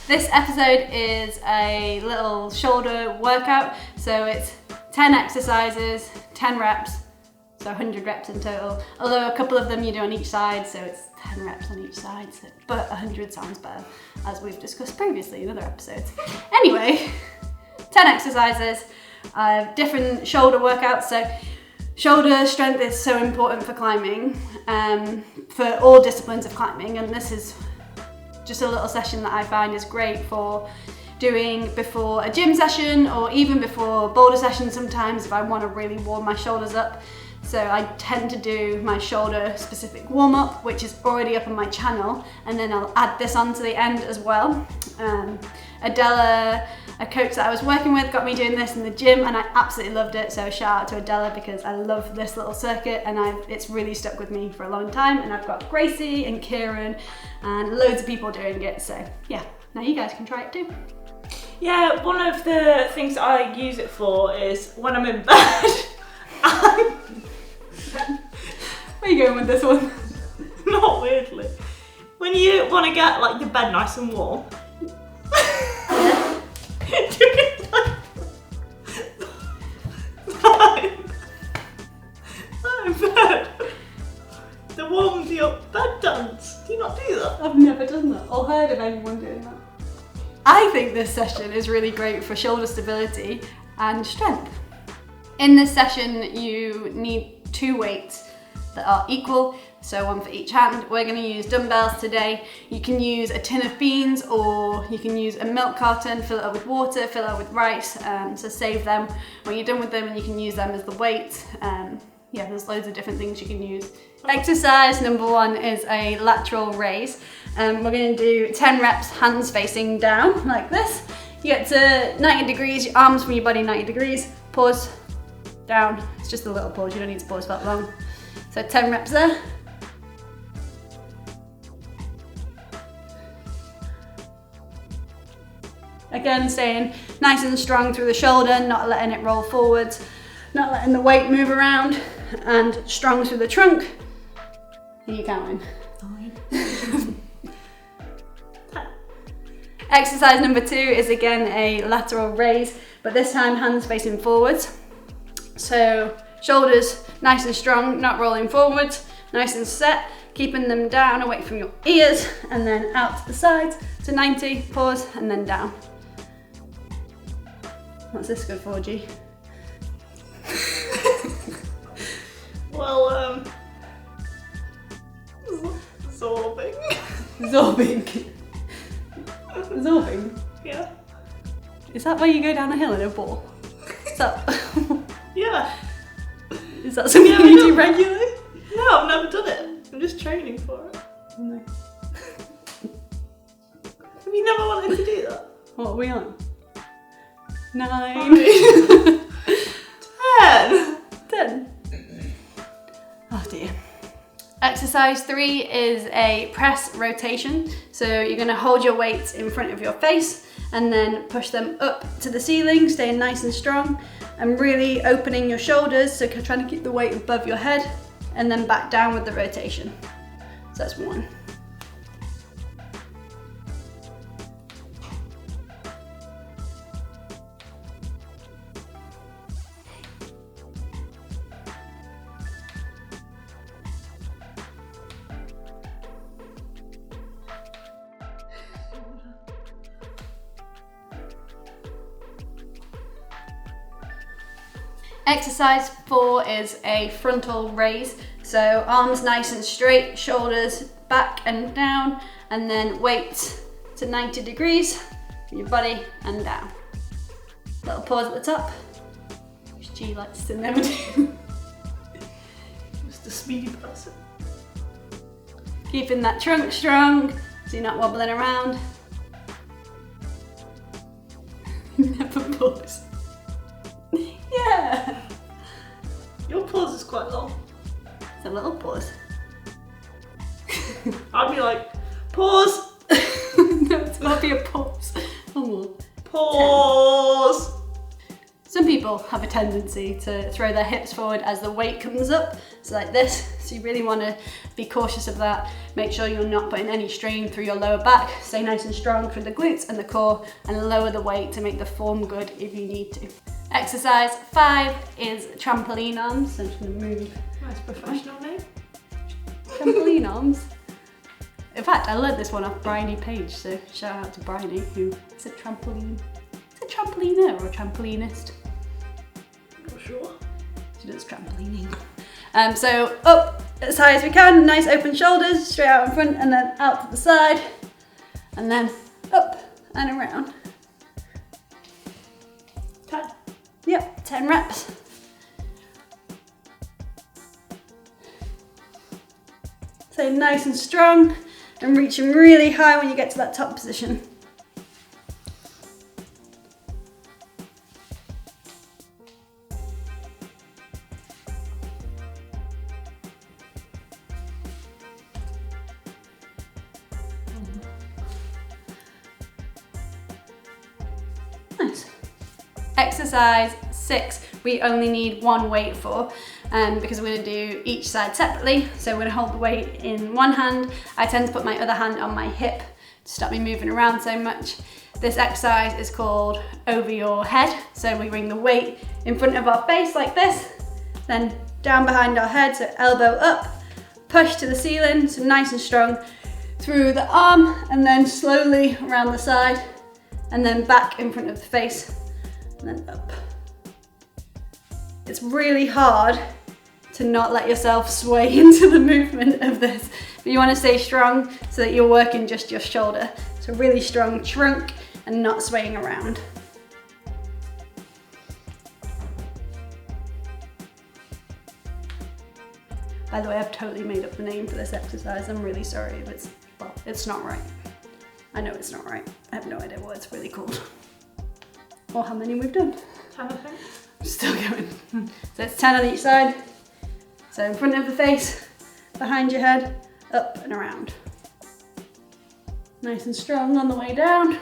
This episode is a little shoulder workout, so it's 10 exercises, 10 reps, so 100 reps in total. Although a couple of them you do on each side, so it's 10 reps on each side, but 100 sounds better, as we've discussed previously in other episodes. Anyway, 10 exercises, different shoulder workouts. So shoulder strength is so important for climbing, for all disciplines of climbing, and this is just a little session that I find is great for doing before a gym session or even before boulder session sometimes if I want to really warm my shoulders up. So I tend to do my shoulder specific warm up, which is already up on my channel, and then I'll add this on to the end as well. Adela, a coach that I was working with, got me doing this in the gym and I absolutely loved it, so shout out to Adela because I love this little circuit and it's really stuck with me for a long time, and I've got Gracie and Kieran and loads of people doing it, so yeah, now you guys can try it too. Yeah, one of the things I use it for is when I'm in bed. Where are you going with this one? Not weirdly. When you want to get like the bed nice and warm. I'm bed. The warm your bed dance. Do you not do that? I've never done that or heard of anyone doing that. I think this session is really great for shoulder stability and strength. In this session, you need 2 weights that are equal, so one for each hand. We're going to use dumbbells today. You can use a tin of beans or you can use a milk carton, fill it up with water, fill it up with rice, so save them when you're done with them and you can use them as the weight. Yeah, there's loads of different things you can use. Exercise number 1 is a lateral raise. We're going to do 10 reps, hands facing down like this. You get to 90 degrees, your arms from your body 90 degrees, pause, down. It's just a little pause, you don't need to pause that long. So 10 reps there. Again, staying nice and strong through the shoulder, not letting it roll forwards, not letting the weight move around, and strong through the trunk. Are you counting? 9. Exercise number 2 is again a lateral raise, but this time hands facing forwards. So shoulders nice and strong, not rolling forwards, nice and set, keeping them down away from your ears, and then out to the sides to 90, pause, and then down. What's this good for, G? Well, zorbing. Zorbing. Zorbing? Yeah. Is that where you go down a hill in a ball? Is that... Yeah. Is that something you do regularly? No, I've never done it. I'm just training for it. No. Have you never wanted to do that? What are we on? 9. 10. Oh dear. Exercise 3 is a press rotation. So you're going to hold your weights in front of your face and then push them up to the ceiling, staying nice and strong and really opening your shoulders, so trying to keep the weight above your head, and then back down with the rotation. So that's 1. Exercise 4 is a frontal raise. So arms nice and straight, shoulders back and down, and then weight to 90 degrees for your body and down. Little pause at the top, which G likes to never do. Just a speedy person. Keeping that trunk strong so you're not wobbling around. Never pause. Yeah! Your pause is quite long. It's a little pause. I'd be like, pause! No, it's got to be a pause. One more. Pause! Some people have a tendency to throw their hips forward as the weight comes up, so like this. So you really want to be cautious of that. Make sure you're not putting any strain through your lower back. Stay nice and strong through the glutes and the core, and lower the weight to make the form good if you need to. Exercise 5 is trampoline arms. So I'm just going to move. Nice professional name. Trampoline arms. In fact, I learned this one off Bryony Page, so shout out to Bryony, who is a trampoline. Is it trampoliner or trampolinist? Not sure. She does trampolining. So up as high as we can, nice open shoulders, straight out in front and then out to the side, and then up and around. 10. Yep, 10 reps. So nice and strong and reaching really high when you get to that top position. Nice. Exercise 6, we only need one weight for, because we're going to do each side separately. So we're going to hold the weight in one hand. I tend to put my other hand on my hip to stop me moving around so much. This exercise is called over your head. So we bring the weight in front of our face like this, then down behind our head, so elbow up, push to the ceiling, so nice and strong through the arm, and then slowly around the side, and then back in front of the face, and then up. It's really hard to not let yourself sway into the movement of this, but you want to stay strong so that you're working just your shoulder. So really strong trunk and not swaying around. By the way, I've totally made up the name for this exercise. I'm really sorry if it's not right. I know it's not right. I have no idea what it's really called. Or how many we've done. 10, I think. Still going. So it's 10 on each side. So in front of the face, behind your head, up and around. Nice and strong on the way down.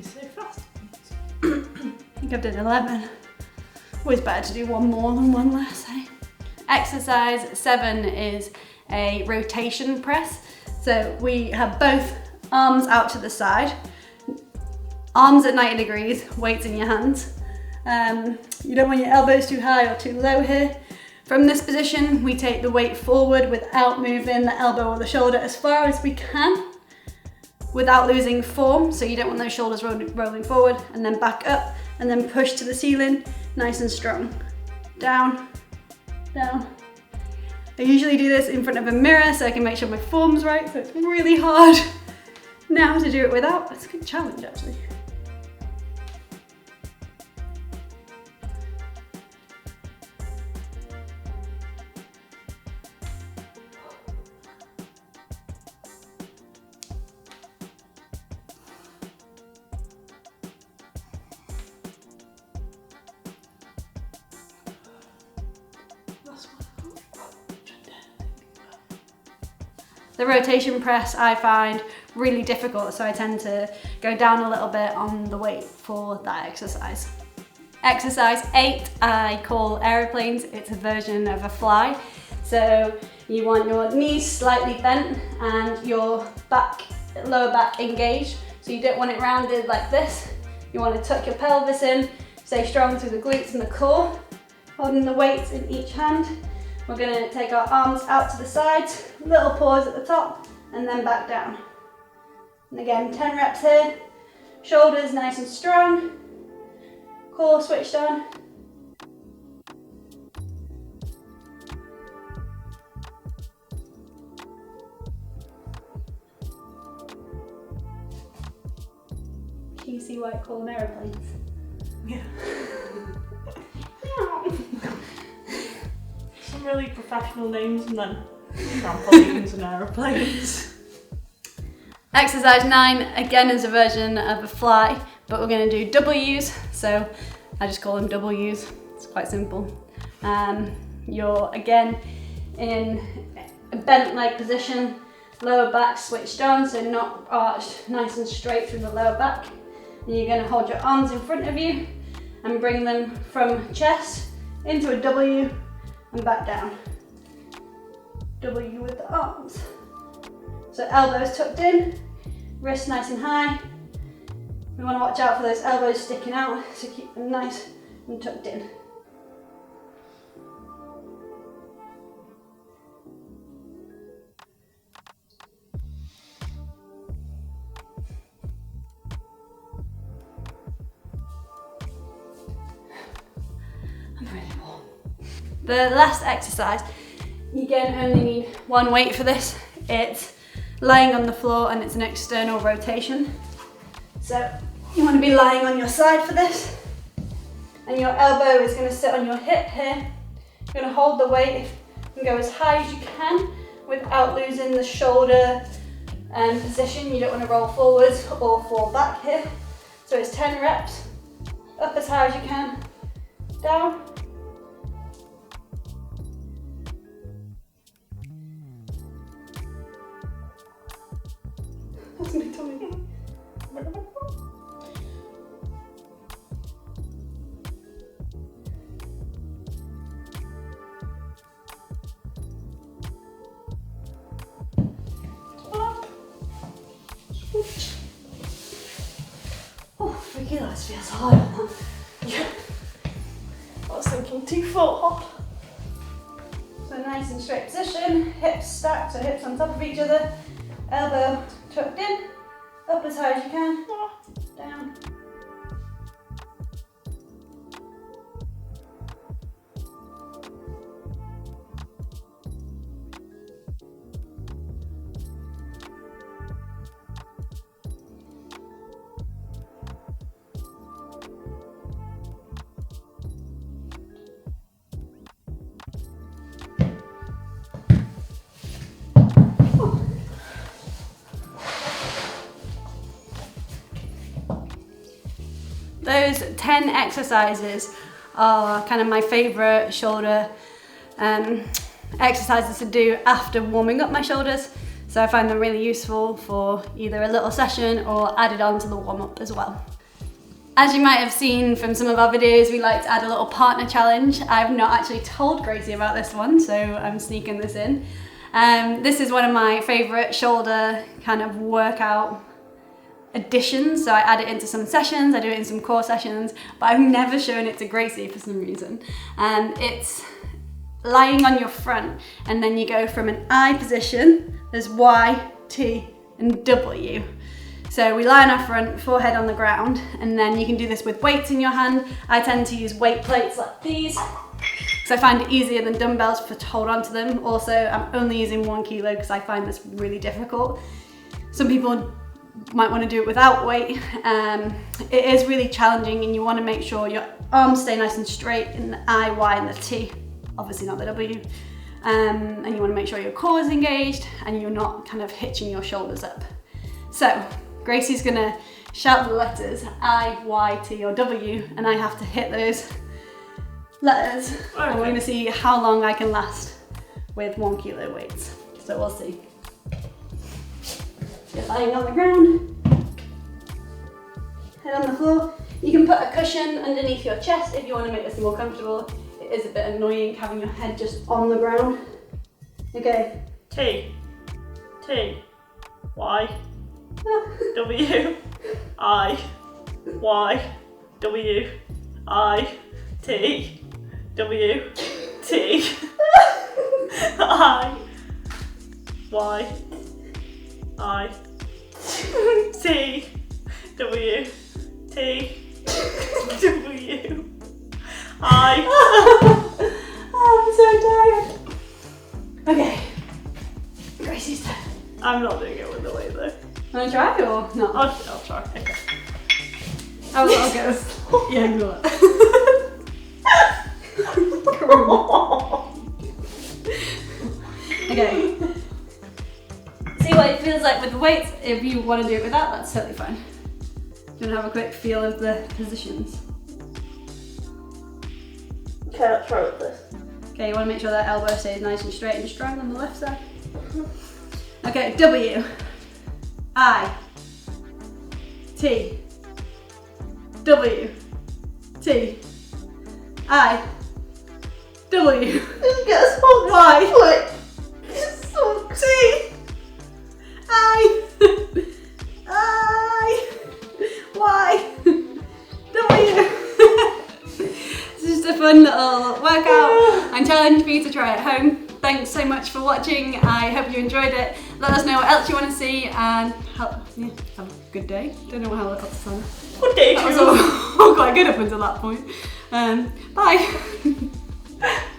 So fast. I think I've done 11. Always better to do one more than one less, eh? Exercise 7 is a rotation press. So we have both arms out to the side, arms at 90 degrees, weights in your hands. You don't want your elbows too high or too low here. From this position, we take the weight forward without moving the elbow or the shoulder as far as we can, without losing form, so you don't want those shoulders rolling forward, and then back up, and then push to the ceiling, nice and strong. Down, down. I usually do this in front of a mirror so I can make sure my form's right, so it's really hard now to do it without. It's a good challenge actually. The rotation press I find really difficult, so I tend to go down a little bit on the weight for that exercise. Exercise 8 I call aeroplanes. It's a version of a fly. So you want your knees slightly bent and your lower back engaged. So you don't want it rounded like this. You want to tuck your pelvis in, stay strong through the glutes and the core, holding the weights in each hand. We're going to take our arms out to the sides, little pause at the top, and then back down. And again, 10 reps here. Shoulders nice and strong. Core switched on. Can you see why I call them aeroplanes? Yeah. Some really professional names, and then trampolines and aeroplanes. Exercise 9, again, is a version of a fly, but we're going to do W's. So I just call them W's. It's quite simple. You're again in a bent leg position, lower back switched on, so not arched, nice and straight through the lower back. And you're going to hold your arms in front of you and bring them from chest into a W and back down. W with the arms. So elbows tucked in, wrists nice and high. We want to watch out for those elbows sticking out, so keep them nice and tucked in. I'm really warm. The last exercise, you again only need one weight for this. It's lying on the floor and it's an external rotation. So you want to be lying on your side for this, and your elbow is going to sit on your hip here. You're going to hold the weight and go as high as you can without losing the shoulder position. You don't want to roll forwards or fall back here. So it's 10 reps, up as high as you can, down. That's my tummy. Oh, freaky, that feels hard. Yeah. I was thinking 2 foot hop. So nice and straight position, hips stacked, so hips on top of each other, elbow tucked in, up as high as you can, down. Those 10 exercises are kind of my favourite shoulder exercises to do after warming up my shoulders. So I find them really useful for either a little session or added on to the warm-up as well. As you might have seen from some of our videos, we like to add a little partner challenge. I've not actually told Gracie about this one, so I'm sneaking this in. This is one of my favourite shoulder kind of workout additions, so I add it into some sessions, I do it in some core sessions, but I've never shown it to Gracie for some reason. It's lying on your front, and then you go from an I position, there's Y, T, and W. So we lie on our front, forehead on the ground, and then you can do this with weights in your hand. I tend to use weight plates like these, because I find it easier than dumbbells to hold on to them. Also, I'm only using 1 kilo because I find this really difficult. Some people might want to do it without weight. It is really challenging, and you want to make sure your arms stay nice and straight in the I, Y, and the T, obviously not the W. And you want to make sure your core is engaged and you're not kind of hitching your shoulders up. So Gracie's going to shout the letters I, Y, T, or W, and I have to hit those letters. Okay. And we're going to see how long I can last with 1 kilo weights. So we'll see. You're lying on the ground, head on the floor. You can put a cushion underneath your chest if you want to make this more comfortable. It is a bit annoying having your head just on the ground. Okay. T, Y, W, I, Y, W, I, T, W, T, I, Y, I, T, W, T, W, I. Oh, I'm so tired. Okay, Gracie's turn. I'm not doing it with the weight though. Want to try or not? I'll try. Okay. I'll go. Yeah, go on. Okay. See what it feels like with the weights. If you want to do it without, that's totally fine. Do you want to have a quick feel of the positions? Okay, let's try with this. Okay, you want to make sure that elbow stays nice and straight and strong on the left side. Okay, W, I, T, W, T, I, W, It gets hot. Y, Quick. It's so T, I, Y, W. This is just a fun little workout and challenge for you to try at home. Thanks so much for watching. I hope you enjoyed it. Let us know what else you want to see and have a good day. Don't know how else to sound. Good day, That was all quite good up until that point. Bye.